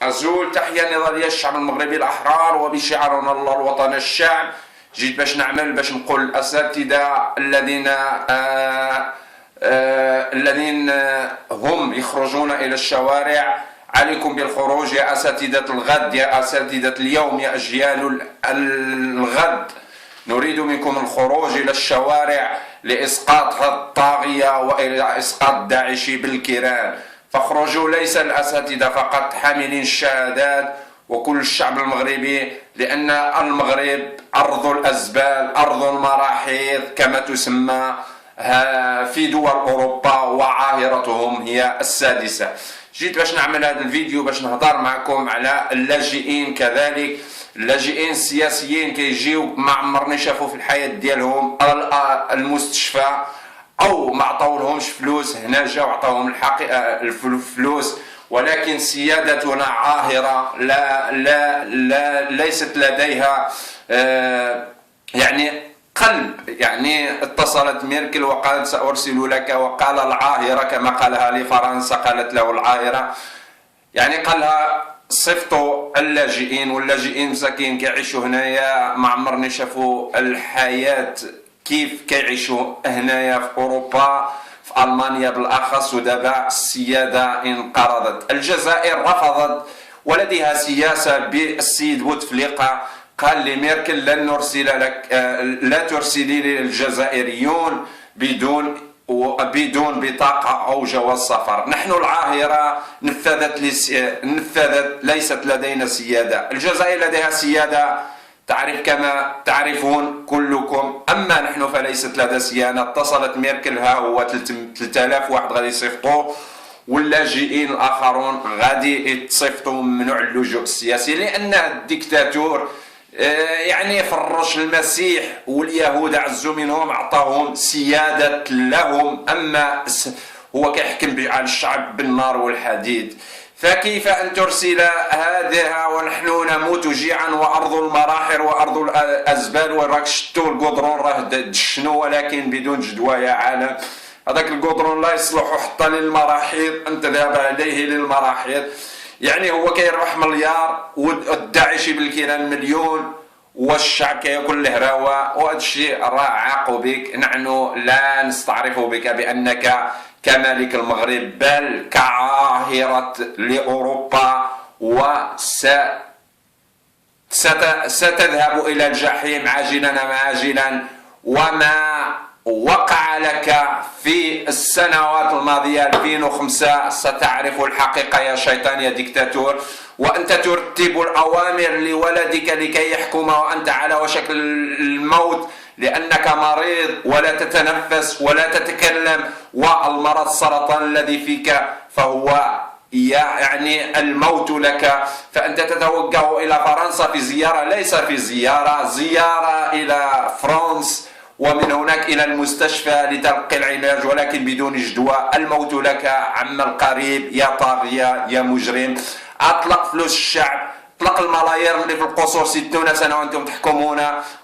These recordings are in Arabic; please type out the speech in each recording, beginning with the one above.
أزول تحية نضالية الشعب المغربي الأحرار وبشعارنا الله الوطن الشعب. جيت باش نقول الأساتذة الذين هم يخرجون إلى الشوارع، عليكم بالخروج يا أساتذة الغد، يا أساتذة اليوم، يا أجيال الغد. نريد منكم الخروج إلى الشوارع لإسقاط هذه الطاغية وإلى إسقاط داعش بالكيران. فاخرجوا، ليس الأساتذة فقط حاملين الشهادات وكل الشعب المغربي، لأن المغرب أرض الأزبال، أرض المراحيض كما تسمى في دول أوروبا، وعاهرتهم هي السادسة. جيت باش نعمل هذا الفيديو باش نهضر معكم على اللاجئين، كذلك اللاجئين السياسيين كيجيو ما عمرني شافوا في الحياة ديالهم المستشفى او ما عطاولهمش فلوس، هنا جاو عطاوهم الفلوس، ولكن سيادتنا عاهرة ليست لديها يعني قلب. يعني اتصلت ميركل وقالت سأرسل لك، وقال العاهرة كما قالها لفرنسا، قالت له العاهرة، يعني قالها صفتوا اللاجئين، واللاجئين مساكين كيعيشوا هنايا ما عمرني شافوا الحياة كيف كيعيشوا هنايا في أوروبا، في ألمانيا بالأخص. ودابا السيادة انقرضت. الجزائر رفضت ولديها سياسة بالسيد بوتفليقة، قال لميركل لن نرسل لك، لا ترسلي للجزائريون بدون بطاقة أو جواز سفر. نحن العاهرة نفذت ليست لدينا سيادة. الجزائر لديها سيادة تعرف كما تعرفون كلكم، أما نحن فليست لدى سيادة. اتصلت ميركل، ها هو 3000 واحد غادي يصيفطوا، واللاجئين الآخرون غادي يتصيفطوا ممنوع اللجوء السياسي، لأن الديكتاتور يعني فرش المسيح واليهود عزوا منهم، أعطاهم سيادة لهم، أما هو كيحكم على الشعب بالنار والحديد. فكيف أن ترسل هذا ونحن نموت جيعا، وأرض المراحر وأرض الأزبال، وراك شتو القدرون راه دشنو ولكن بدون جدوى يا عالم. هذاك القدرون لا يصلح حتى للمراحيض، أنت ذهب عليه للمراحيض. يعني هو كيربح مليار والداعشي بالكيران مليون، والشعب كياكل الهراوة، وهذا الشيء راه عاق بك. نحن لا نستعرف بك بأنك كملك المغرب، بل كعاهرة لأوروبا، ستذهب إلى الجحيم عاجلا أم آجلا. وما وقع لك في السنوات الماضية 2005 ستعرف الحقيقة يا شيطان يا ديكتاتور. وأنت ترتب الأوامر لولدك لكي يحكم وأنت على وشك الموت، لأنك مريض ولا تتنفس ولا تتكلم، والمرض السرطان الذي فيك فهو يعني الموت لك. فأنت تتوجه إلى فرنسا في زيارة، ليس في زيارة إلى فرنسا، ومن هناك إلى المستشفى لتلقي العلاج، ولكن بدون جدوى. الموت لك عم القريب يا طاغية يا مجرم. أطلق فلوس الشعب، اطلق الملايير اللي في القصور 60 سنة وانتم تحكمون.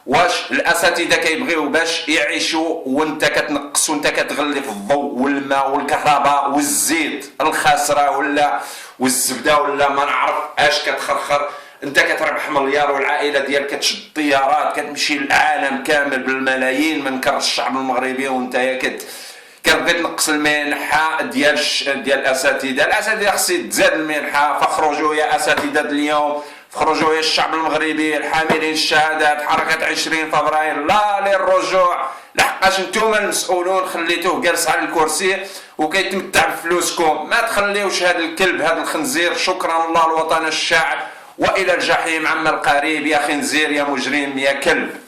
واش الأساتذة كيبغيو باش يعيشوا وانت كتنقص وانت كتغلي في الضوء والماء والكهرباء والزيت الخاسرة ولا والزبدة ولا ما نعرف اش كتخرخر؟ انت كتربح مليار والعائله ديالك كتشد طيارات كتمشي للعالم كامل بالملايين من كر الشعب المغربي، وانت كتبغي تنقص المنحه ديال الاساتذه خصها تزاد المنحه. فاخرجوا يا اساتذه اليوم، خرجوا يا الشعب المغربي الحاملين الشهادات، حركه 20 فبراير لا للرجوع، لحقاش نتوما المسؤولون خليتوه جالس على الكرسي وكيتمتع بفلوسكم. ما تخليوش هذا الكلب هذا الخنزير. شكرا الله الوطن الشعب، والى الجحيم عم القريب يا خنزير يا مجرم يا كلب.